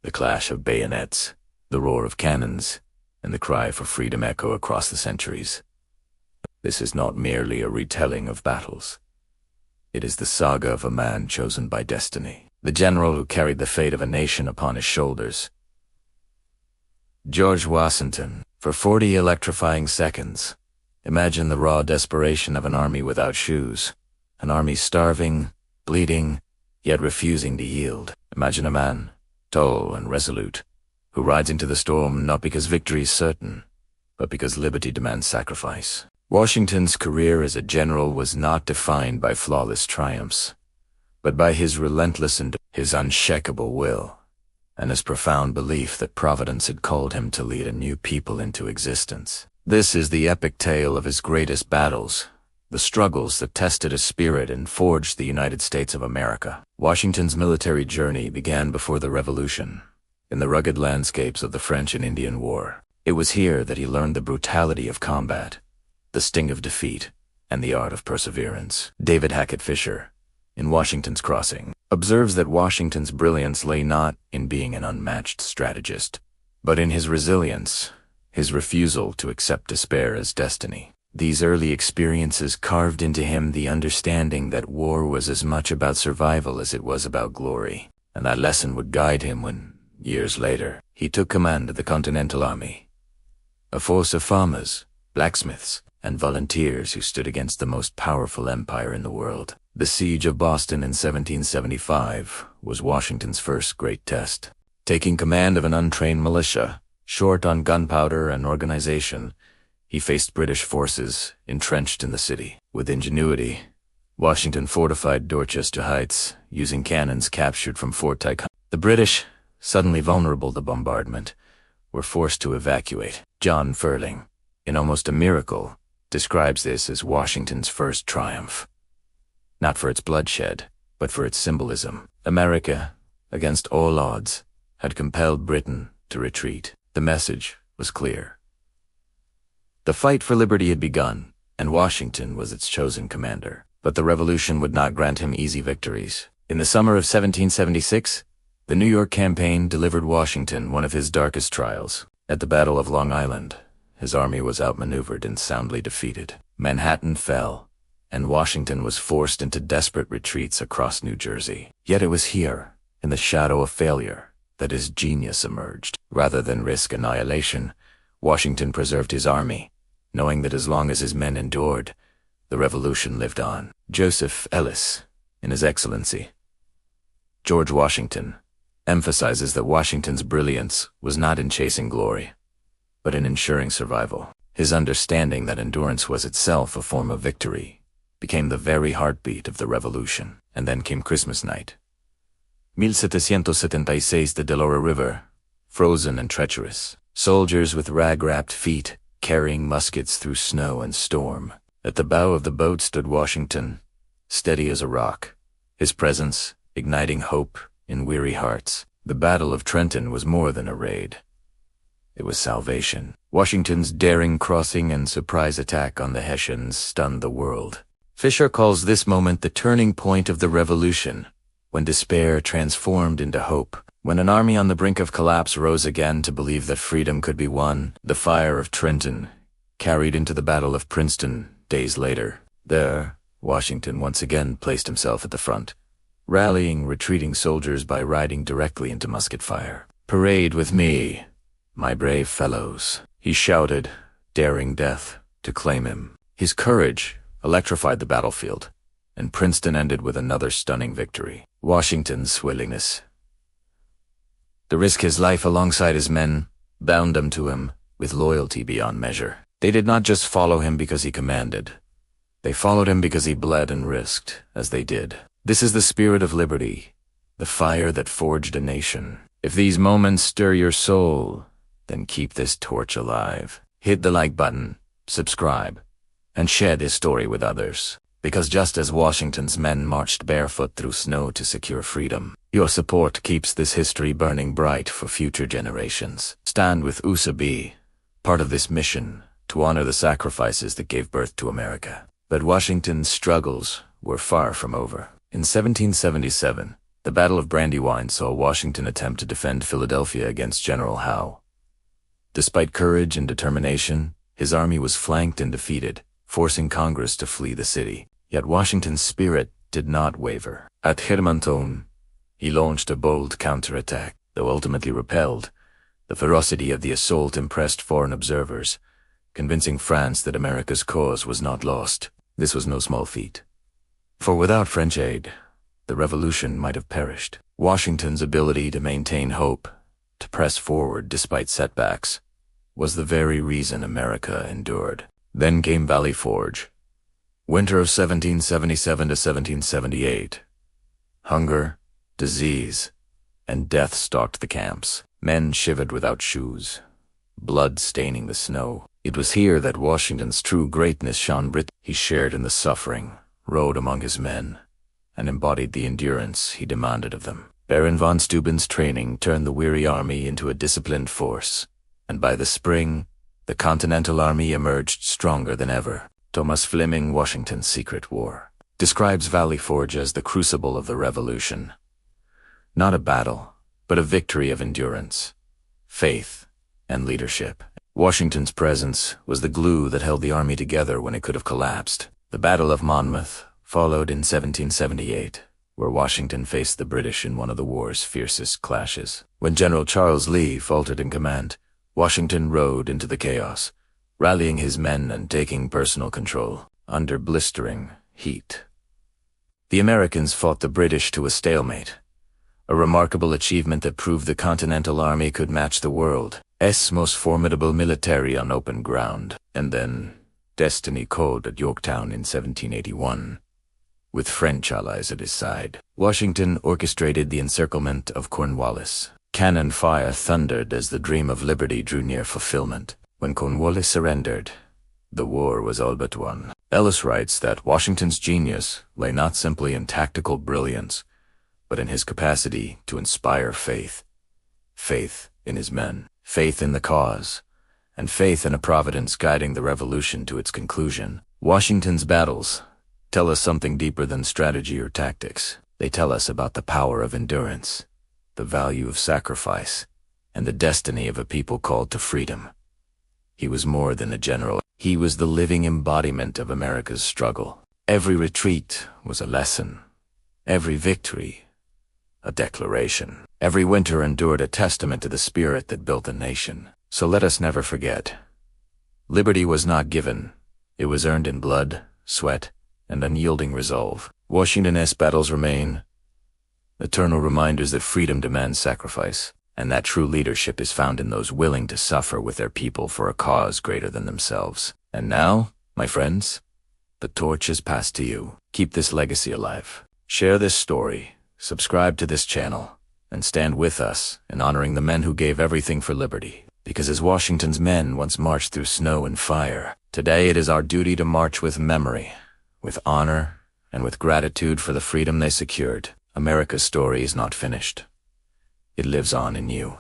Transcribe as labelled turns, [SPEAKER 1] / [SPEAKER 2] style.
[SPEAKER 1] The clash of bayonets, the roar of cannons, and the cry for freedom echo across the centuries. This is not merely a retelling of battles. It is the saga of a man chosen by destiny, the general who carried the fate of a nation upon his shoulders. George Washington. For 40 electrifying seconds, imagine the raw desperation of an army without shoes, an army starving, bleeding, yet refusing to yield. Imagine a man, tall and resolute, who rides into the storm not because victory is certain, but because liberty demands sacrifice. Washington's career as a general was not defined by flawless triumphs, but by his relentless and his unshakable will, and his profound belief that Providence had called him to lead a new people into existence. This is the epic tale of his greatest battles, the struggles that tested his spirit and forged the United States of America. Washington's military journey began before the Revolution, in the rugged landscapes of the French and Indian War. It was here that he learned the brutality of combat, the sting of defeat, and the art of perseverance. David Hackett Fischer, in Washington's Crossing, observes that Washington's brilliance lay not in being an unmatched strategist, but in his resilience, his refusal to accept despair as destiny. These early experiences carved into him the understanding that war was as much about survival as it was about glory, and that lesson would guide him when, years later, he took command of the Continental Army, a force of farmers, blacksmiths, and volunteers who stood against the most powerful empire in the world. The siege of Boston in 1775 was Washington's first great test. Taking command of an untrained militia, short on gunpowder and organization, he faced British forces entrenched in the city. With ingenuity, Washington fortified Dorchester Heights using cannons captured from Fort Tycon. The British, suddenly vulnerable to bombardment, were forced to evacuate. John Ferling, in almost a miracle, describes this as Washington's first triumph. Not for its bloodshed, but for its symbolism. America, against all odds, had compelled Britain to retreat. The message was clear. The fight for liberty had begun, and Washington was its chosen commander. But the Revolution would not grant him easy victories. In the summer of 1776, the New York campaign delivered Washington one of his darkest trials. At the Battle of Long Island, his army was outmaneuvered and soundly defeated. Manhattan fell, and Washington was forced into desperate retreats across New Jersey. Yet it was here, in the shadow of failure, that his genius emerged. Rather than risk annihilation, Washington preserved his army, knowing that as long as his men endured, the revolution lived on. Joseph Ellis, in his Excellency, George Washington, emphasizes that Washington's brilliance was not in chasing glory, but in ensuring survival. His understanding that endurance was itself a form of victory became the very heartbeat of the revolution. And then came Christmas night. 1776, the Delaware River, frozen and treacherous. Soldiers with rag-wrapped feet, carrying muskets through snow and storm. At the bow of the boat stood Washington, steady as a rock, his presence igniting hope in weary hearts. The Battle of Trenton was more than a raid. It was salvation. Washington's daring crossing and surprise attack on the Hessians stunned the world. Fischer calls this moment the turning point of the revolution, when despair transformed into hope, when an army on the brink of collapse rose again to believe that freedom could be won. The fire of Trenton carried into the Battle of Princeton days later. There, Washington once again placed himself at the front, rallying retreating soldiers by riding directly into musket fire. "Parade with me, my brave fellows," he shouted, daring death to claim him. His courage electrified the battlefield, and Princeton ended with another stunning victory. Washington's willingness to risk his life alongside his men bound them to him with loyalty beyond measure. They did not just follow him because he commanded. They followed him because he bled and risked, as they did. This is the spirit of liberty, the fire that forged a nation. If these moments stir your soul, then keep this torch alive. Hit the like button, subscribe, and share this story with others. Because just as Washington's men marched barefoot through snow to secure freedom, your support keeps this history burning bright for future generations. Stand with USA, part of this mission, to honor the sacrifices that gave birth to America. But Washington's struggles were far from over. In 1777, The Battle of Brandywine saw Washington attempt to defend Philadelphia against General Howe. Despite courage and determination, his army was flanked and defeated, forcing Congress to flee the city. Yet Washington's spirit did not waver. At Hermantown, he launched a bold counterattack. Though ultimately repelled, the ferocity of the assault impressed foreign observers, convincing France that America's cause was not lost. This was no small feat, for without French aid, the revolution might have perished. Washington's ability to maintain hope, to press forward despite setbacks, was the very reason America endured. Then came Valley Forge. Winter of 1777 to 1778. Hunger, disease, and death stalked the camps. Men shivered without shoes, blood staining the snow. It was here that Washington's true greatness shone bright. He shared in the suffering, rode among his men, and embodied the endurance he demanded of them. Baron von Steuben's training turned the weary army into a disciplined force, and by the spring, the Continental Army emerged stronger than ever. Thomas Fleming, Washington's Secret War, describes Valley Forge as the crucible of the Revolution. Not a battle, but a victory of endurance, faith, and leadership. Washington's presence was the glue that held the army together when it could have collapsed. The Battle of Monmouth followed in 1778, where Washington faced the British in one of the war's fiercest clashes. When General Charles Lee faltered in command, Washington rode into the chaos, rallying his men and taking personal control. Under blistering heat, the Americans fought the British to a stalemate, a remarkable achievement that proved the Continental Army could match the world's most formidable military on open ground. And then, destiny called at Yorktown in 1781. With French allies at his side, Washington orchestrated the encirclement of Cornwallis. Cannon fire thundered as the dream of liberty drew near fulfillment. When Cornwallis surrendered, the war was all but won. Ellis writes that Washington's genius lay not simply in tactical brilliance, but in his capacity to inspire faith. Faith in his men, faith in the cause, and faith in a providence guiding the revolution to its conclusion. Washington's battles tell us something deeper than strategy or tactics. They tell us about the power of endurance, the value of sacrifice, and the destiny of a people called to freedom. He was more than a general. He was the living embodiment of America's struggle. Every retreat was a lesson. Every victory, a declaration. Every winter endured a testament to the spirit that built a nation. So let us never forget. Liberty was not given. It was earned in blood, sweat, and unyielding resolve. Washington's battles remain eternal reminders that freedom demands sacrifice, and that true leadership is found in those willing to suffer with their people for a cause greater than themselves. And now, my friends, the torch is passed to you. Keep this legacy alive. Share this story, subscribe to this channel, and stand with us in honoring the men who gave everything for liberty. Because as Washington's men once marched through snow and fire, today it is our duty to march with memory, with honor, and with gratitude for the freedom they secured. America's story is not finished. It lives on in you.